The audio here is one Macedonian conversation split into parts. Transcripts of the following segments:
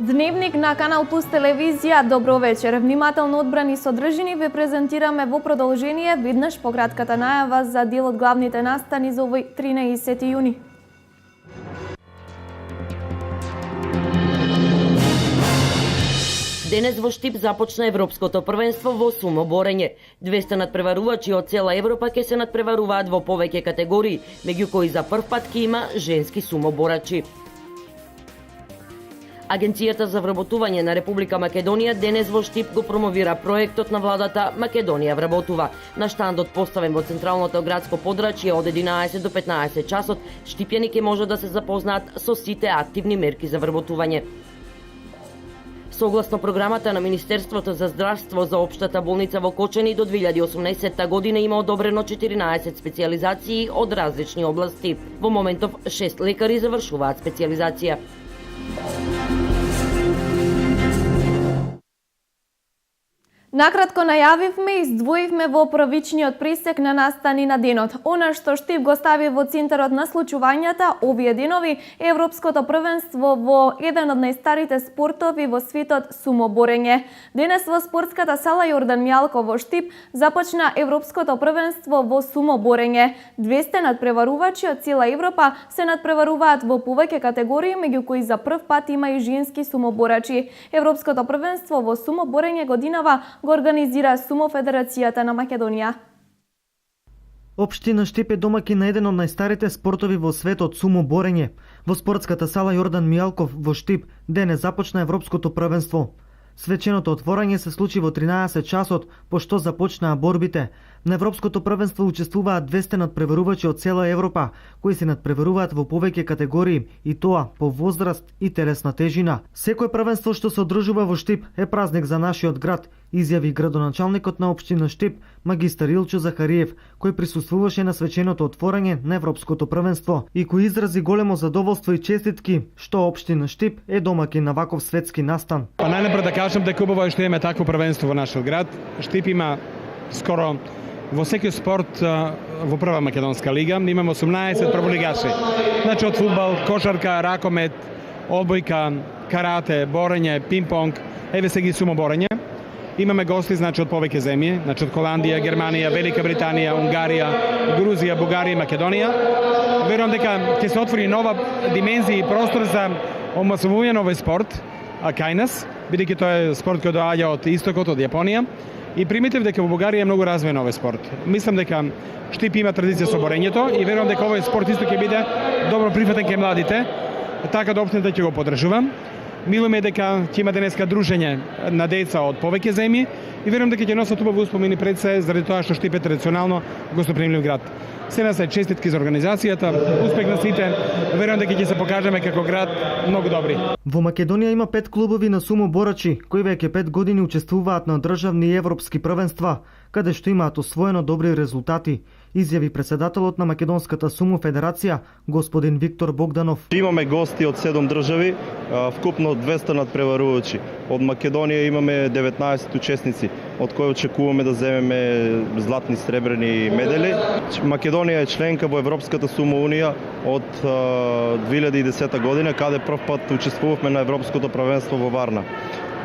Дневник на Канал Плюс телевизија. Добро вечер. Внимателно одбрани содржини ве презентираме во продолжение веднаш по кратката најава за дел од главните настани за овој 13 јуни. Денес во Штип започна Европското првенство во сумоборење. 200 надпреварувачи од цела Европа ќе се надпреваруваат во повеќе категории, меѓу кои за прв пат ќе има женски сумоборачи. Агенцијата за вработување на Република Македонија денес во Штип го промовира проектот на владата Македонија вработува. На штандот поставен во централното градско подрачје од 11 до 15 часот, штипјани ќе може да се запознаат со сите активни мерки за вработување. Согласно програмата на Министерството за здравство за општата болница во Кочани до 2018 година има одобрено 14 специјализации од различни области. Во моментов 6 лекари завршуваат специјализација. Накратко најавивме и издвоивме во првичниот пресек на настани на денот. Она што Штип го стави во центарот на случувањата овие денови е Европското првенство во еден од најстарите спортови во светот сумоборење. Денес во спортската сала Јордан Мијалков во Штип започна Европското првенство во сумоборење. 200 надпреварувачи од цела Европа се надпреваруваат во повеќе категории, меѓу кои за прв пат има и женски сумоборачи. Европското првенство во сумоборење годинава го организира Сумо Федерацијата на Македонија. Општина Штип е домаќин на еден од најстарите спортови во светот сумоборење. Во спортската сала Јордан Мијалков во Штип денес започна Европското првенство. Свеченото отворање се случи во 13 часот, пошто започнаа борбите. На Европското првенство учествуваат 200 надпреварувачи од цела Европа, кои се надпреваруваат во повеќе категории, и тоа по возраст и телесна тежина. Секој првенство што се одржува во Штип е празник за нашиот град, изјави градоначалникот на општина Штип, магистар Илчо Захариев, кој присуствуваше на свеченото отворање на Европското првенство и кој изрази големо задоволство и честитки што општина Штип е домаќин на ваков светски настан. Па најнапред да кажам дека убаво е што имаме такво првенство во нашиот град. Штип има скоро во секој спорт во прва македонска лига имаме 18 прволигачи. Значи од фудбал, кошарка, ракомет, одбојка, карате, борење, пинг-понг, еве се ги сумоборење. Имаме гости значи од повеќе земји, значи од Холандија, Германија, Велика Британија, Унгарија, Грузија, Бугарија и Македонија. Верувам дека ќе се отвори нова димензија и простор за омасовување на овој спорт кај нас, бидејќи тоа е спорт кој доаѓа од истокот, од Јапонија. И примитив дека во Бугарија е многу развоен овој спорт. Мислам дека Штип има традиција со борењето и верувам дека овој спорт исто ќе биде добро прифатен кај младите, така да општината ќе го поддржува. Милуме дека ќе има денеска дружење на деца од повеќе земји и верувам дека ќе носат убави успомени пред се заради тоа што Штип е традиционално гостопримлив град. Се на се честитки за организацијата, успех на сите. Верувам дека ќе се покажеме како град многу добри. Во Македонија има 5 клубови на сумоборачи кои веќе 5 години учествуваат на државни и европски првенства, каде што имаат освоено добри резултати, изјави претседателот на Македонската сумо федерација господин Виктор Богданов. Имаме гости од 7 држави, вкупно 200 надпреварувачи. Од Македонија имаме 19 учесници, од кои очекуваме да земеме златни, сребрени медали. Македонија е членка во Европската сумо унија од 2010 година, каде прв пат учествувавме на Европското првенство во Варна.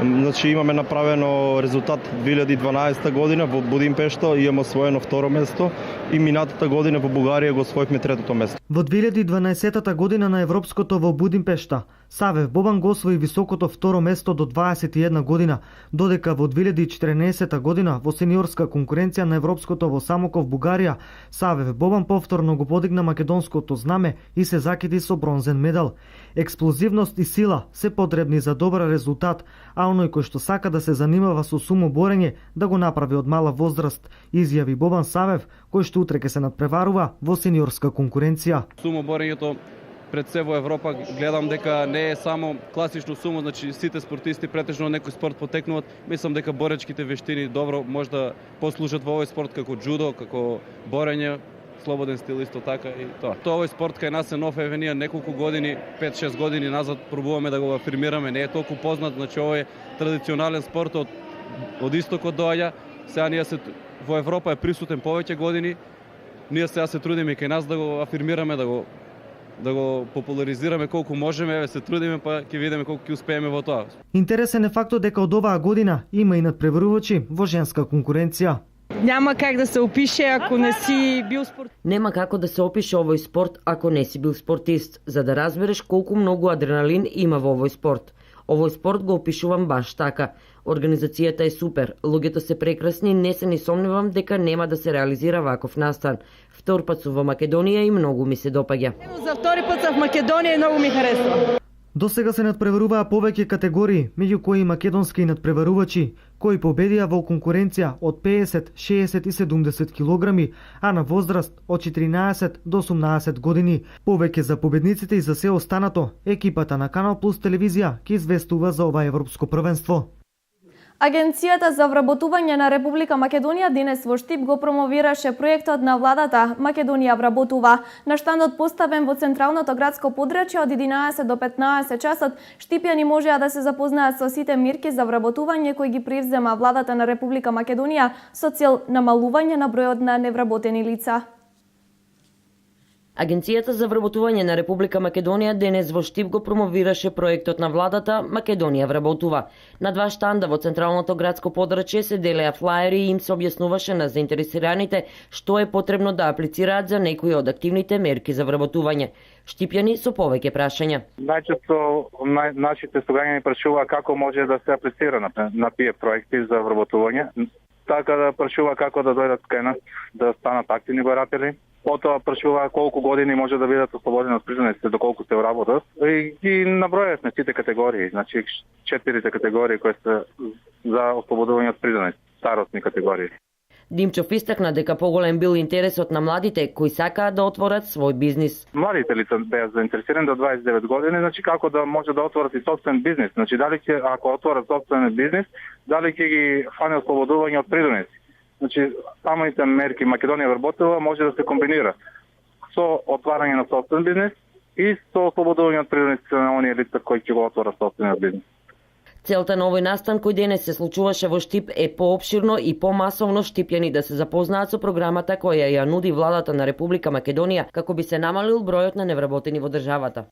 Значи имаме направено резултат 2012 година во Будимпешта, имаме освоено второ место и минатата година во Бугарија го освоивме третото место. Во 2012 година на Европското во Будимпешта Савев Бобан го освои високото второ место до 21 година, додека во 2014 година во сениорска конкуренција на Европското во Самоков, Бугарија, Савев Бобан повторно го подигна македонското знаме и се закити со бронзен медал. Експлозивност и сила се потребни за добар резултат, а оној кој што сака да се занимава со сумоборење да го направи од мала возраст, изјави Бобан Савев, кој што утре ќе се надпреварува во сениорска конкуренција. Сумоборењето пред се во Европа гледам дека не е само класично сумо, значи сите спортисти претежно некој спорт потекнуваат. Мислам дека боречките вештини добро може да послужат во овој спорт како џудо, како борење, слободен стил исто така и тоа. Овој спорт кај нас е нов, еве ние неколку години, 5-6 години назад пробуваме да го афирмираме, не е толку познат, значи овој традиционален спорт од истокот доаѓа. Сега ние во Европа е присутен повеќе години. Ние сега се трудиме кај нас да го афирмираме, да го да го популаризираме колку можеме, еве се трудиме, па ќе видиме колку ќе успееме во тоа. Интересен е фактот дека од оваа година има и надпреварувачи во женска конкуренција. Няма как да се опише ако не си бил спортист. Нема како да се опише овој спорт ако не си бил спортист, за да разбереш колку многу адреналин има во овој спорт. Овој спорт го опишувам баш така. Организацијата е супер, луѓето се прекрасни, не се ни сомневам дека нема да се реализира ваков настан. Втор пат сум во Македонија и многу ми се допаѓа. За втори пат сум в Македонија и многу ми харесува. До сега се надпреваруваа повеќе категории, меѓу кои македонски надпреварувачи, кои победија во конкуренција од 50, 60 и 70 килограми, а на возраст од 14 до 18 години. Повеќе за победниците и за се останато, екипата на Канал Плюс телевизија ќе известува за ова европско првенство. Агенцијата за вработување на Република Македонија денес во Штип го промовираше проектот на владата Македонија вработува. На штандот поставен во централното градско подрачје од 11 до 15 часот, штипјани можеа да се запознаат со сите мерки за вработување кои ги превзема владата на Република Македонија со цел намалување на бројот на невработени лица. Агенцијата за вработување на Република Македонија денес во Штип го промовираше проектот на владата Македонија вработува. На два штанда во централното градско подрачје се делеа флаери и им се објаснуваше на заинтересираните што е потребно да аплицираат за некои од активните мерки за вработување. Штипјани со повеќе прашања. Најчесто нашите суграѓани прашува како може да се аплицира на тие проекти за вработување, така да прашува како да дојдат кај нас да станат активни баратели. Потоа прашува колку години може да бидат ослободени од признаниците доколку се вработат. И ги набројавме сите категории, значи 4 категории кои се за ослободување од признаници, старосни категории. Димчов истакна дека поголем бил интересот на младите кои сакаат да отворат свој бизнис. Младите лица беа заинтересирани до 29 години, значи како да може да отворат и собствен бизнис. Значи дали ќе ако отворат собствен бизнис, дали ќе ги фане ослободување од признаници. Значи, самите мерки Македонија вработува може да се комбинира со отварање на собствен бизнес и со ослободување од признаниците на оние лица кои ќе го отворат собствениот бизнес. Целта на овој настан кој денес се случуваше во Штип е поопширно и помасовно штипјани да се запознаат со програмата која ја нуди владата на Република Македонија како би се намалил бројот на невработени во државата.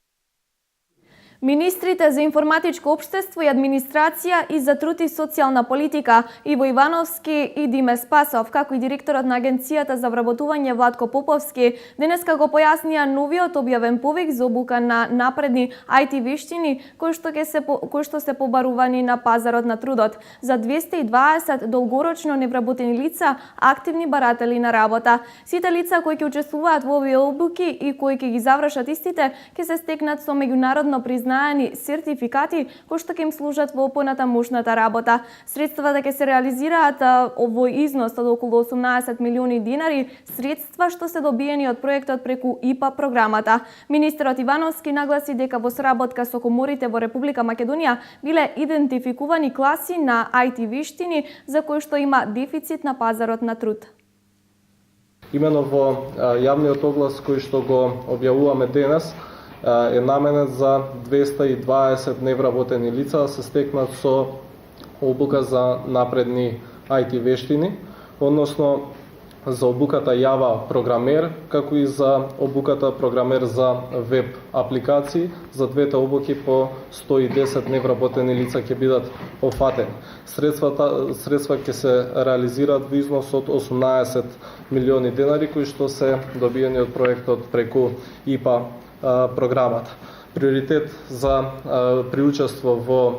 Министрите за информатичко општество и администрација и за труд и социјална политика Иво Ивановски и Диме Спасов, како и директорот на Агенцијата за вработување Владко Поповски, денеска го појаснија новиот објавен повик за обука на напредни IT вештини кои што се побарувани на пазарот на трудот за 220 долгорочно невработени лица, активни баратели на работа. Сите лица кои ќе учествуваат во овие обуки и кои ќе ги завршат истите ќе се стекнат со меѓународно признаени сертификати кои што ќе им служат во понатамошната работа. Средствата ќе се реализираат во износ од околу 18 милиони динари, средства што се добиени од проектот преку ИПА програмата. Министерот Ивановски нагласи дека во соработка со коморите во Република Македонија биле идентификувани класи на IT вештини за кои што има дефицит на пазарот на труд. Имено во јавниот оглас кој што го објавуваме денес е наменет за 220 невработени лица да се стекнат со обука за напредни IT вештини, односно за обуката Java програмер, како и за обуката програмер за веб апликации. За двете обуки по 110 невработени лица ќе бидат офатени. Средства ќе се реализираат во износ од 18 милиони денари кои што се добиени од проектот преку ИПА програмата. Приоритет за приучество во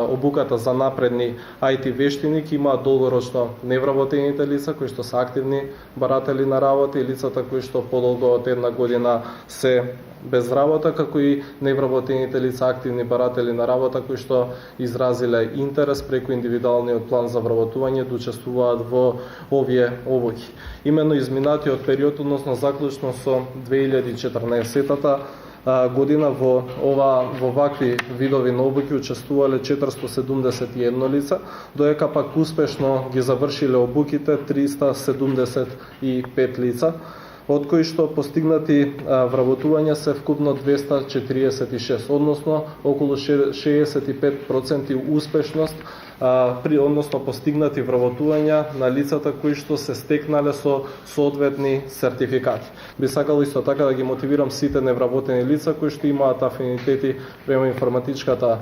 обуката за напредни IT вештини ќе имаат долгорочно невработените лица кои што се активни баратели на работа и лицата кои што подолго од една година се без работа, како и невработените лица активни баратели на работа кои што изразиле интерес преку индивидуалниот план за вработување да учествуваат во овие обуки. Имено изминатиот период, односно заклучно со 2014 година во вакви видови на обуки учествувале 471 лица, доека пак успешно ги завршиле обуките 375 лица, од кои што постигнати вработувања се вкупно 246, односно околу 65% успешност односно постигнати вработувања на лицата кои што се стекнале со соодветни сертификати. Би сакал исто така да ги мотивирам сите невработени лица кои што имаат афинитети према информатичката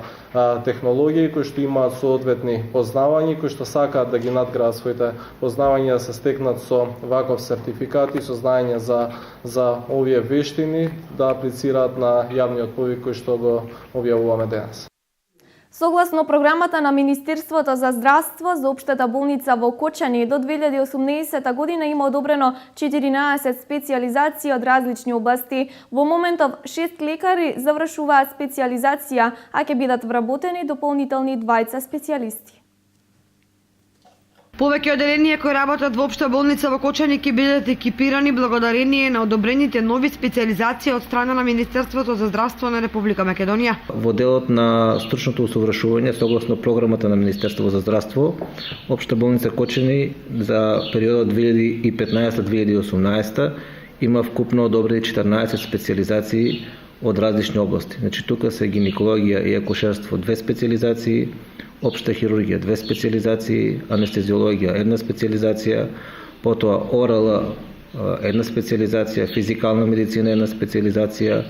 технологија, кои што имаат соодветни познавања, кои што сакаат да ги надградат своите познавања, да се стекнат со ваков сертификат и со знаење за овие вештини, да аплицираат на јавниот повик кој што го објавуваме денес. Согласно програмата на Министерството за здравство за општата болница во Кочани, до 2018 година има одобрено 14 специјализации од различни области. Во моментов 6 лекари завршуваат специјализација, а ќе бидат вработени дополнителни 20 специјалисти. Повеќе оделенија кои работат во општа болница во Кочани ќе бидат екипирани благодарение на одобрените нови специјализации од страна на Министерството за здравство на Република Македонија. Во делот на стручното усовршување согласно програмата на Министерството за здравство, општа болница Кочани за периодот 2015-2018 има вкупно одобрени 14 специјализации од различни области. Значи тука се гинекологија и акушерство 2 специјализации, општа хирургија 2 специјализации, анестезиологија 1 специјализација, потоа ОРЛ 1 специјализација, физикална медицина 1 специјализација.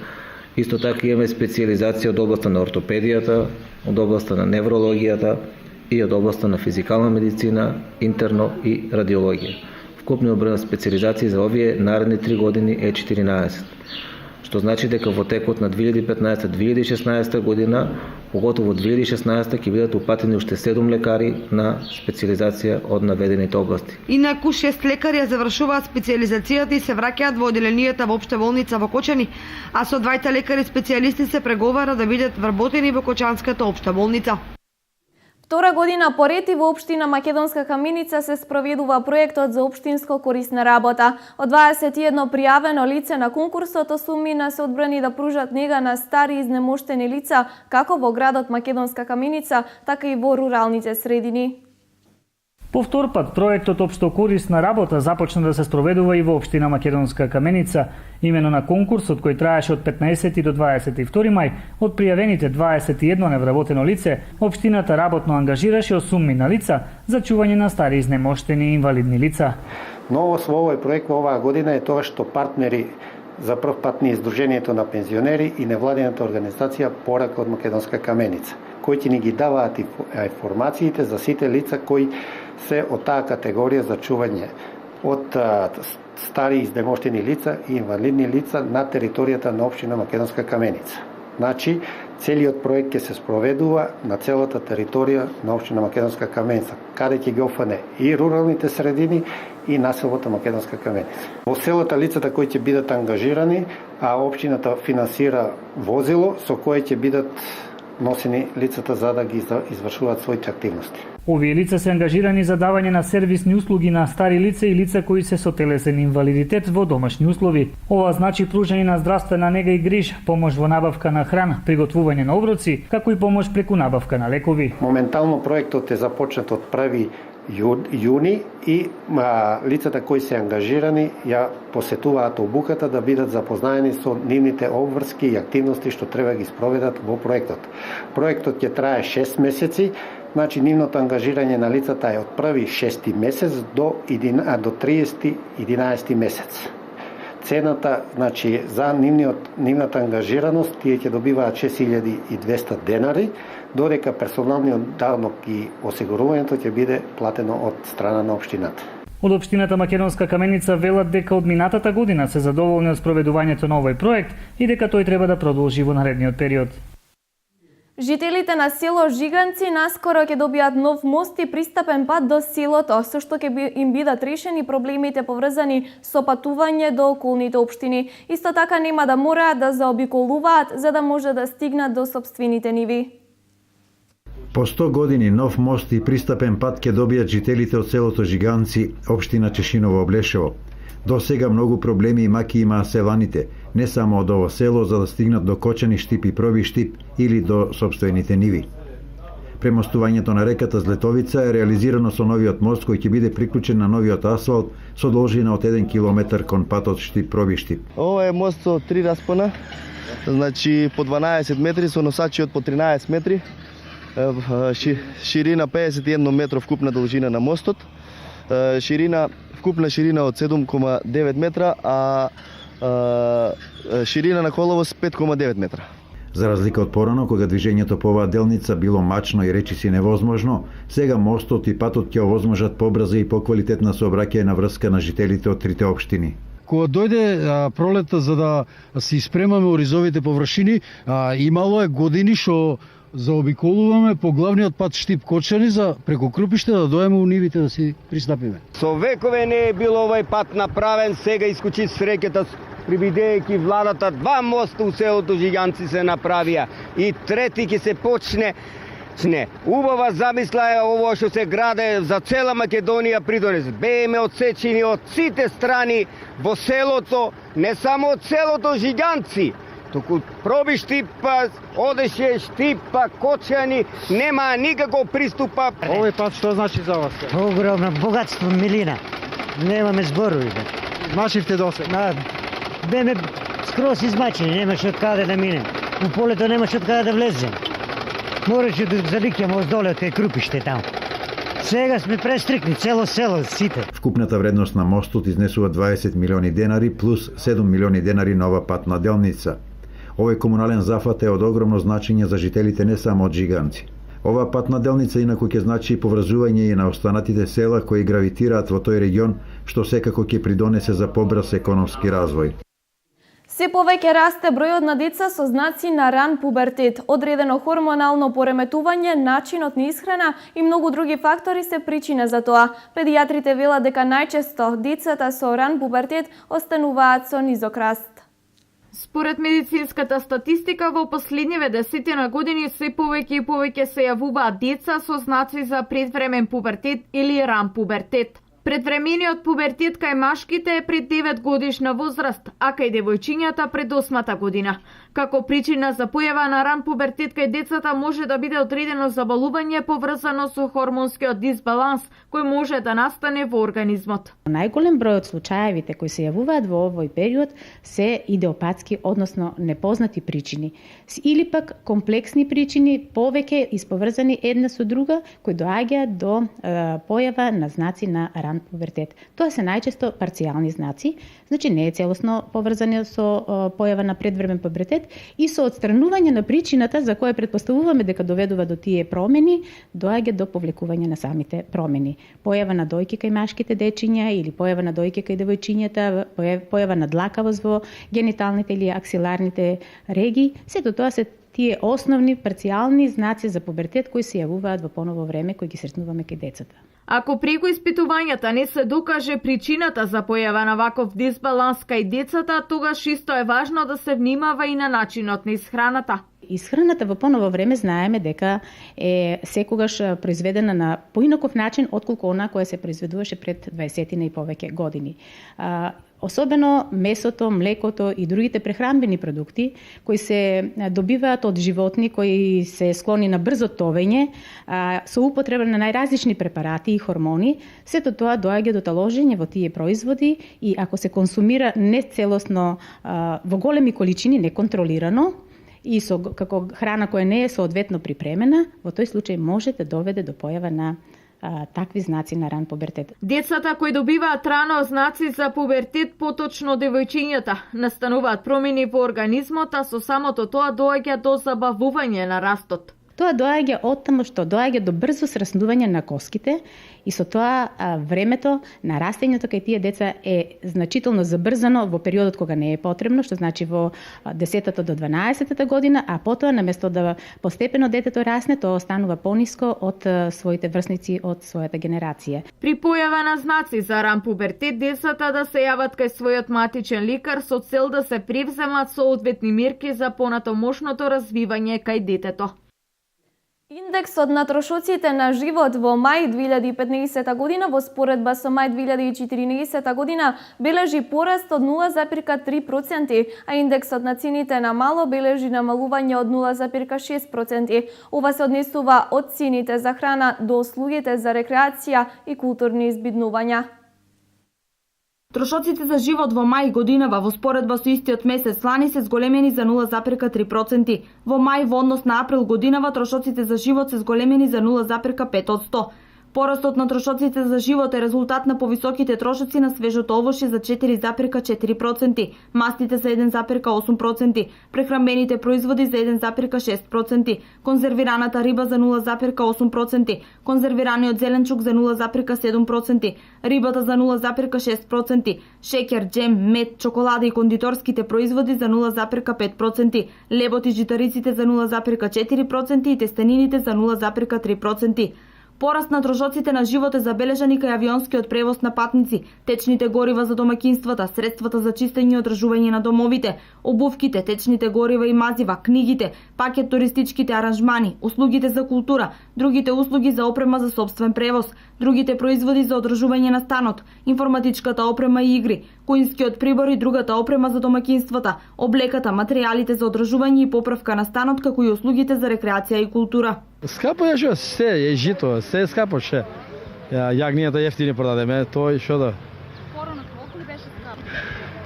Исто така имаме специјализација од областа на ортопедијата, од областа на неврологијата и од областа на физикална медицина, интерно и радиологија. Вкупниот број на специјализации за овие наредни 3 години е 14. Што значи дека во текот на 2015-2016 година, поготово 2016 ќе бидат упатени уште 7 лекари на специјализација од наведените области. Инаку 6 лекари завршуваат специјализацијата и се враќаат во оделенијата во општа болница во Кочани, а со 2 лекари специјалисти се преговара да бидат вработени во Кочанската општа болница. Втора година поред и во општина Македонска Каменица се спроведува проектот за општинско корисна работа. Од 21 пријавено лице на конкурсот, 8 се одбрани да пружат нега на стари изнемоштени лица, како во градот Македонска Каменица, така и во руралните средини. По втор пат, проектот Општо корисна работа започна да се спроведува и во општина Македонска Каменица. Имено на конкурсот кој траеше од 15 до 22 мај, од пријавените 21 невработено лице, општината работно ангажираше 8 лица за чување на стари изнемоштени и инвалидни лица. Новост во овој проект во оваа година е тоа што партнери за прв пат ни Сдруженијето на пензионери и невладината организација Порака од Македонска Каменица, кои ќе ни ги даваат информациите за сите лица кои се од таа категорија за чување од стари изнемоштени лица и инвалидни лица на територијата на општина Македонска Каменица. Значи, целиот проект ќе се спроведува на целата територија на општина Македонска Каменица, каде ќе ги офане и руралните средини и населбото Македонска Каменица. Во селата лицата кои ќе бидат ангажирани, а општината финансира возило со кое ќе бидат носени лицата за да ги извршуваат своите активности. Овие лица се ангажирани за давање на сервисни услуги на стари лица и лица кои се со телесен инвалидитет во домашни услови. Ова значи пружање на здравствена нега и гриж, помош во набавка на храна, приготвување на оброци, како и помош преку набавка на лекови. Моментално проектот е започнат од 1 јуни и лицата кои се ангажирани ја посетуваат обуката да бидат запознаени со нивните обврски и активности што треба ги спроведат во проектот. Проектот ќе трае 6 месеци, значи нивното ангажирање на лицата е од 1-6 месец до 30-11 месец. Цената, значи, за нивната ангажираност, тие ќе добиваат 6200 денари, додека персоналниот данок и осигурувањето ќе биде платено од страна на општината. Од општината Македонска Каменица велат дека од минатата година се задоволни од спроведувањето на овој проект и дека тој треба да продолжи во наредниот период. Жителите на село Жиганци наскоро ќе добијат нов мост и пристапен пат до селото, со што ќе им бидат решени проблемите поврзани со патување до околните општини. Исто така нема да мораат да заобиколуваат за да може да стигнат до сопствените ниви. По 100 години нов мост и пристапен пат ќе добијат жителите од селото Жиганци, општина Чешиново Облешево. До сега многу проблеми и маки имаа селаните, не само од ово село за да стигнат до Кочани, Штип и Проби Штип или до сопствените ниви. Премостувањето на реката Злетовица е реализирано со новиот мост кој ќе биде приклучен на новиот асфалт со должина од 1 километар кон патот Штип Проби Штип. Ова е мост со 3 распона, значи по 12 метри со носачи од по 13 метри. ширина 51 метров вкупна должина на мостот, вкупна ширина од 7,9 метра, а ширина на коловоз 5,9 метра. За разлика од порано, кога движењето по оваа делница било мачно и речиси невозможно, сега мостот и патот ќе овозможат побрза и поквалитетна сообраќајна врска на жителите од трите општини. Кога дојде пролета за да се испремаме оризовите површини, имало е години што заобиколуваме по главниот пат Штип-Кочани за преку Крупиште да дојдеме у нивите да си пристапиме. Со векове не е бил овој пат направен, сега искучи среќата прибидејќи владата, 2 моста у селото Жиганци се направија и трети ќе се почне. Убава замисла е ово што се граде за цела Македонија придонес. Бееме одсечени од сите страни во селото, не само од селото Жиганци, туку проби Штипа, одеше Штипа, Кочани, нема никако приступа. Овој пат што значи за вас? Огромно богатство, милина. Немаме зборови. Мачивте досега? Беме скроз измачени, немаше од каде да минем. У полето немаше од каде да влезем. Мораше да завикјаме од доле кај Крупиште таму. Сега сме престрикни, цело село, сите. Вкупната вредност на мостот изнесува 20 милиони денари плюс 7 милиони денари нова патна делница. Овој комунален зафат е од огромно значење за жителите не само од Жиганци. Оваа патна делница инаку ќе значи поврзување и на останатите села кои гравитираат во тој регион, што секако ќе придонесе за побрз економски развој. Се повеќе расте бројот на деца со знаци на ран пубертет, одредено хормонално пореметување, начинот на исхрана и многу други фактори се причина за тоа. Педијатрите велат дека најчесто децата со ран пубертет остануваат со низок раст. Според медицинската статистика, во последниве 10 години се повеќе и повеќе се јавуваат деца со знаци за предвремен пубертет или ран пубертет. Предвремениот пубертет кај машките е пред 9 годишна возраст, а кај девојчињата пред 8 година. Како причина за појава на ран пубертет кај децата може да биде одредено заболување поврзано со хормонскиот дисбаланс кој може да настане во организмот. Најголем број од случаевите кои се јавуваат во овој период се идиопатски, односно непознати причини, или пак комплексни причини, повеќе исповрзани една со друга, кои доаѓаат до појава на знаци на ран пубертет. Тоа се најчесто парцијални знаци, значи не е целосно поврзани со појава на предвремен пубертет и со отстранување на причината за која предпоставуваме дека доведува до тие промени, доаѓа до повлекување на самите промени. Појава на дојки кај машките дечиња или појава на дојки кај девојчињата, појава на длакавост во гениталните или аксиларните реги, сето тоа се тие основни парцијални знаци за пубертет кои се јавуваат во поново време кои ги сретнуваме кај децата. Ако преку испитувањата не се докаже причината за појава на ваков дисбаланс кај децата, тогаш исто е важно да се внимава и на начинот на исхраната. Исхраната во поново време знаеме дека е секогаш произведена на поинаков начин отколку она која се произведуваше пред 20 и повеќе години. Особено месото, млекото и другите прехранбени продукти кои се добиваат од животни кои се склони на брзо товење, со употреба на најразлични препарати и хормони, сето тоа доаѓа до таложење во тие производи и ако се консумира нецелосно во големи количини, неконтролирано, и како храна која не е соодветно припремена, во тој случај може да доведе до појава на такви знаци на ран пубертет. Децата кои добиваат рано знаци за пубертет, поточно девојчињата, настануваат промени во организмот, а со самото тоа доаѓа до забавување на растот. Тоа доаѓа од таму што доаѓа до брзо сраснување на коските и со тоа времето на растењето кај тие деца е значително забрзано во периодот кога не е потребно, што значи во 10-та до 12-та година, а потоа наместо да постепено детето расне, тоа останува пониско од своите врсници од својата генерација. При појава на знаци за ран пубертет, децата да се јават кај својот матичен лекар со цел да се превземат соодветни мерки за понатомошното развивање кај детето. Индексот на трошоците на живот во мај 2015 година во споредба со мај 2014 година бележи пораст од 0,3%, а индексот на цените на мало бележи намалување од 0,6%. Ова се однесува од цените за храна до услугите за рекреација и културни избиднувања. Трошоците за живот во мај годинава во споредба со истиот месец лани се зголемени за 0,3%. Во мај во однос на април годинава трошоците за живот се зголемени за 0,5%. Порастот на трошоците за живот е резултат на повисоките трошоци на свежото овошје за 4,4%, мастите за 1,8%, прехрамбените производи за 1,6%, конзервираната риба за 0,8%, конзервираниот зеленчук за 0,7%, рибата за 0,6%, шеќер, джем, мед, чоколада и кондиторските производи за 0,5%, лебот и житариците за 0,4% и тестенините за 0,3%. Пораст на трошоците на живот е забележан и кај авионскиот превоз на патници, течните горива за домаќинствата, средствата за чистење и одржување на домовите, обувките, течните горива и мазива, книгите, пакет туристичките аранжмани, услугите за култура, другите услуги за опрема за сопствен превоз, другите производи за одржување на станот, информатичката опрема и игри, куинскиот прибор и другата опрема за домаќинствата, облеката, материјалите за одржување и поправка на станот, како и услугите за рекреација и култура. Скапо е што се е жито, се е скапо ше. Јагнијата ефтини продадеме, тој што да. Порано колку ли беше скапо?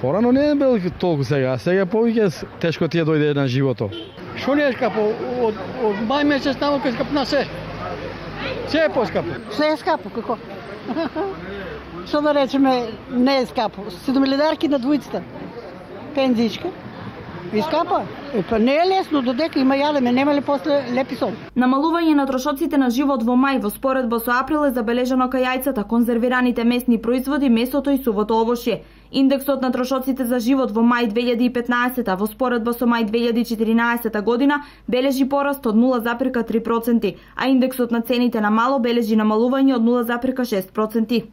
Порано не е бил толку сега, сега повеќе тешко ти дојде на живото. Што не е скапо? Од мај месец таму ке скапна се. Се е поскапо. Се е скапо, како? Што да речеме, не е скапо. 7.000 на двојцата. Пензичка. И скапа. Па не е лесно, додека има јадеме, нема ли после лепи сон. Намалување на трошоците на живот во мај во споредба со април е забележано кај јајцата, конзервираните месни производи, месото и сувото овошје. Индексот на трошоците за живот во мај 2015 во споредба со мај 2014 година бележи пораст од 0,3%, а индексот на цените на мало бележи намалување од 0,6%.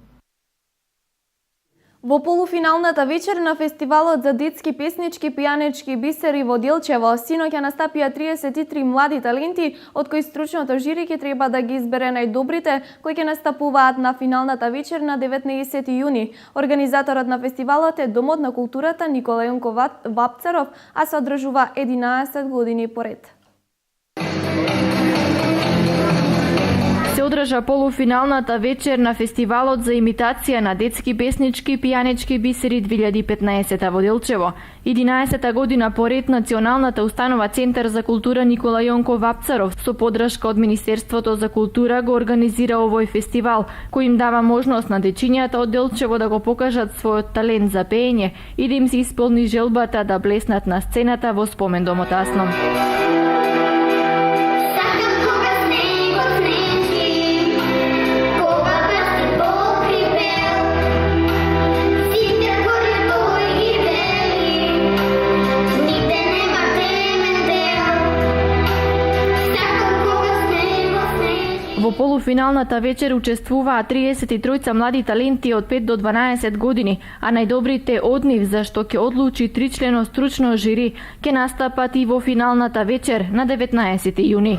Во полуфиналната вечер на фестивалот за детски песнички, пијанички бисери во Делчево, синоќа настапија 33 млади таленти, од кои стручното жири ќе треба да ги избере најдобрите, кои ќе настапуваат на финалната вечер на 19 јуни. Организаторот на фестивалот е Домот на културата Никола Јонко Вапцаров, а се одржува 11 години поред. Се одржа полуфиналната вечер на фестивалот за имитација на детски песнички, пијанички бисери 2015 во Делчево. 11 година поред Националната установа Центар за култура Никола Јонко Вапцаров со поддршка од Министерството за култура го организира овој фестивал, кој им дава можност на дечињата од Делчево да го покажат својот талент за пеење и да им се исполни желбата да блеснат на сцената во спомен до Мотасном. Во полуфиналната вечер учествуваа 33 млади таленти од 5 до 12 години, а најдобрите од нив, за што ќе одлучи тричлено стручно жири, ќе настапат и во финалната вечер на 19 јуни.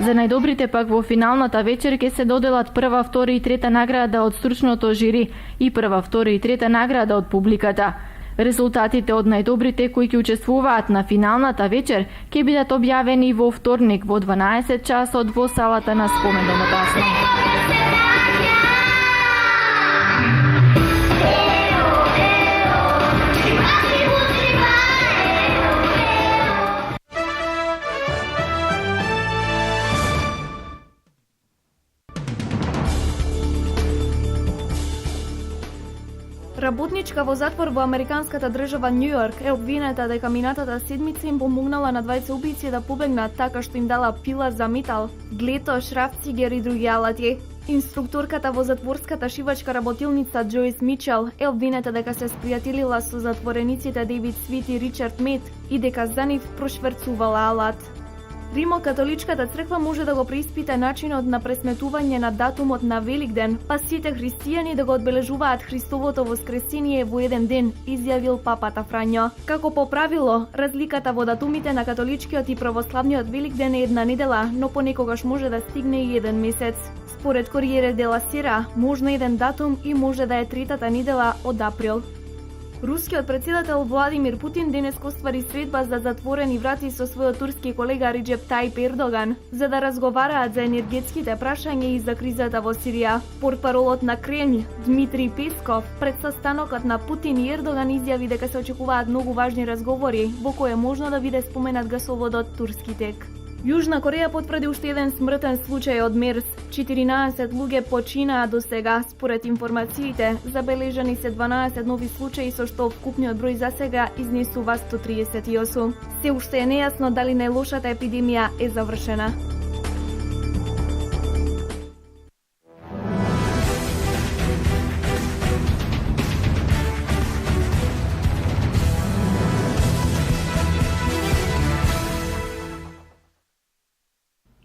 За најдобрите пак во финалната вечер ќе се доделат прва, втора и трета награда од стручното жири и прва, втора и трета награда од публиката. Резултатите од најдобрите кои ќе учествуваат на финалната вечер ќе бидат објавени во вторник во 12 часот во салата на спомен до Мотасно. Работничка во затвор во американската држава Њу Јорк е обвинета дека минатата седмица им помогнала на двајца убици да побегнат така што им дала пила за метал, глето, шраф, цигер и други алати. Инструкторката во затворската шивачка работилница Джојс Мичел е обвинета дека се спријателила со затворениците Дейвид Свит и Ричард Мет и дека за нив прошверцувала алат. Римокатоличката црква може да го преиспита начинот на пресметување на датумот на Великден, па сите христијани да го одбележуваат Христовото воскресение во еден ден, изјавил папата Фрањо. Како по правило, разликата во датумите на католичкиот и православниот Великден е една недела, но понекогаш може да стигне и еден месец. Според Кориере дела Сера, можно еден датум и може да е третата недела од април. Рускиот председател Владимир Путин денес оствари средба за затворени врати со својот турски колега Реджеп Тајип Ердоган, за да разговараат за енергетските прашања и за кризата во Сирија. Портпаролот на Кремљ, Дмитрий Песков, пред состанокот на Путин и Ердоган изјави дека се очекуваат многу важни разговори, во кои е можно да биде споменат гасоводот Турски тек. Јужна Кореја потврди уште еден смртен случај од МЕРС. 14 луѓе починаа до сега. Според информациите, забележани се 12 нови случаи со што вкупниот број за сега изнесува 138. Се уште е нејасно дали најлошата епидемија е завршена.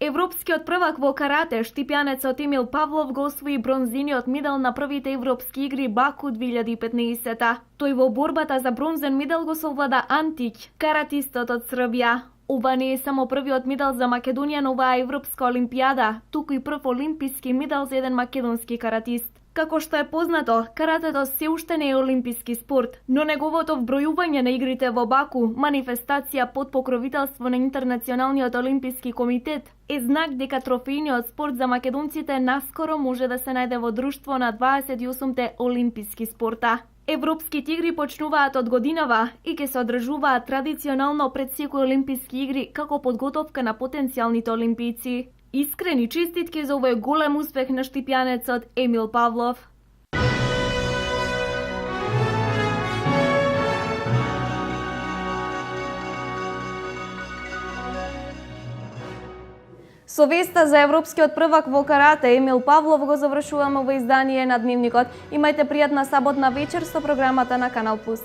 Европскиот првак во карате, штипјанецот Емил Павлов го освои бронзениот медал на првите европски игри Баку 2015. Тој во борбата за бронзен медал го совлада Антик, каратистот од Србија. Ова не е само првиот медал за Македонија на оваа европска олимпијада, туку и прв олимписки медал за еден македонски каратист. Како што е познато, каратето се уште не е олимписки спорт, но неговото вбројување на игрите во Баку, манифестација под покровителство на Интернационалниот олимписки комитет, е знак дека трофејниот спорт за македонците наскоро може да се најде во друштво на 28-те олимписки спорта. Европските игри почнуваат од годинава и ќе се одржуваат традиционално пред секој олимписки игри како подготовка на потенцијалните олимпијци. Искрени честитки за овој голем успех на штипјанецот Емил Павлов. Со веста за европскиот првак во карате Емил Павлов го завршуваме во издание на Дневникот. Имајте пријатна саботна вечер со програмата на Канал Плюс.